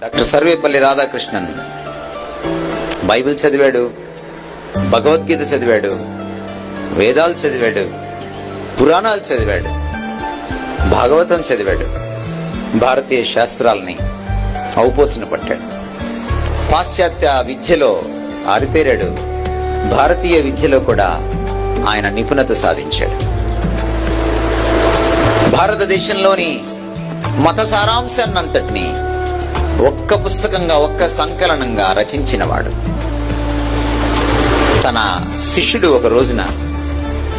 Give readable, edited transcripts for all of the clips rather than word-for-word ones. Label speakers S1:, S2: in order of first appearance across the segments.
S1: Doctor Sarvepalli Radhakrishnan Bible చదివాడు, భగవద్గీత చదివాడు, వేదాలు చదివాడు, పురాణాలు చదివాడు, భాగవతం చదివాడు, భారతీయ శాస్త్రాలని ఔపోసన పట్టాడు. పాశ్చాత్య విద్యలో ఆరితేరాడు, భారతీయ విద్యలో కూడా ఆయన నిపుణత సాధించాడు. భారతదేశంలోని మత సారాంశాన్నంతటినీ ఒక్క పుస్తకంగా, ఒక్క సంకలనంగా రచించినవాడు. తన శిష్యుడు ఒక రోజున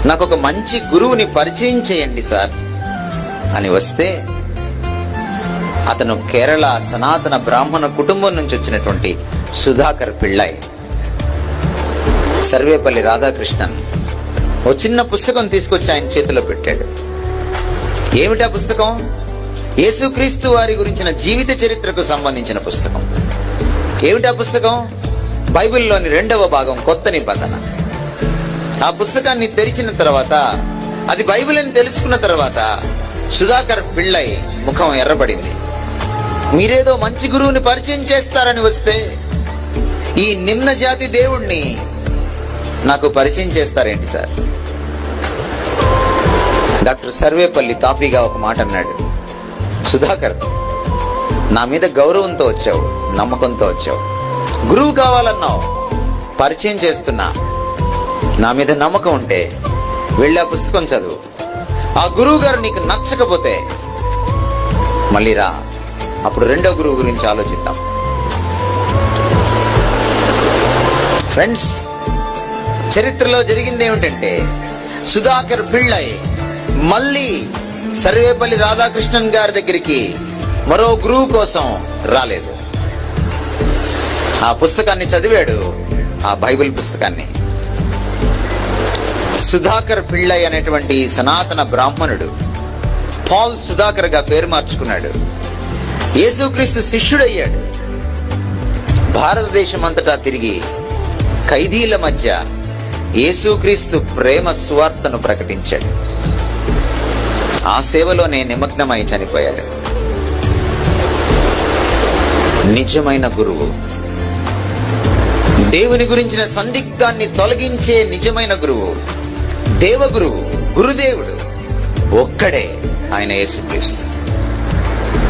S1: నాకు ఒక మంచి గురువుని పరిచయం చేయండి సార్ అని వస్తే, అతను కేరళ సనాతన బ్రాహ్మణ కుటుంబం నుంచి వచ్చినటువంటి సుధాకర్ పిళ్ళై. సర్వేపల్లి రాధాకృష్ణన్ ఓ చిన్న పుస్తకం తీసుకొచ్చి ఆయన చేతిలో పెట్టాడు. ఏమిటా పుస్తకం? యేసుక్రీస్తు వారి గురించిన జీవిత చరిత్రకు సంబంధించిన పుస్తకం. ఏమిటా పుస్తకం? బైబిల్లోని 2వ భాగం, కొత్త నిబంధన. ఆ పుస్తకాన్ని తెరిచిన తర్వాత, అది బైబిల్ అని తెలుసుకున్న తర్వాత సుధాకర్ పిళ్ళై ముఖం ఎర్రబడింది. మీరేదో మంచి గురువుని పరిచయం చేస్తారని వస్తే, ఈ నిమ్న జాతి దేవుణ్ణి నాకు పరిచయం చేస్తారేంటి సార్? డాక్టర్ సర్వేపల్లి తాపీగా ఒక మాట అన్నాడు. సుధాకర్, నా మీద గౌరవంతో వచ్చావు, నమ్మకంతో వచ్చావు, గురువు కావాలన్నావు, పరిచయం చేస్తున్నా. నా మీద నమ్మకం ఉంటే వెళ్ళి ఆ పుస్తకం చదువు. ఆ గురువు గారు నీకు నచ్చకపోతే మళ్ళీ రా, అప్పుడు 2వ గురువు గురించి ఆలోచిద్దాం. ఫ్రెండ్స్, చరిత్రలో జరిగింది ఏమిటంటే, సుధాకర్ పిళ్ళై మళ్ళీ సర్వేపల్లి రాధాకృష్ణన్ గారి దగ్గరికి మరో గురువు కోసం రాలేదు. ఆ పుస్తకాన్ని చదివాడు, ఆ బైబిల్ పుస్తకాన్ని. సుధాకర్ పిళ్ళై అనేటువంటి సనాతన బ్రాహ్మణుడు పాల్ సుధాకర్ గా పేరు మార్చుకున్నాడు. యేసుక్రీస్తు శిష్యుడయ్యాడు. భారతదేశం అంతటా తిరిగి ఖైదీల మధ్య యేసుక్రీస్తు ప్రేమ సువార్తను ప్రకటించాడు. ఆ సేవలోనే నిమగ్నమై చనిపోయాడు. నిజమైన గురువు, దేవుని గురించిన సందిగ్ధాన్ని తొలగించే నిజమైన గురువు, దేవగురువు, గురుదేవుడు ఒక్కడే, ఆయన యేసుక్రీస్తు.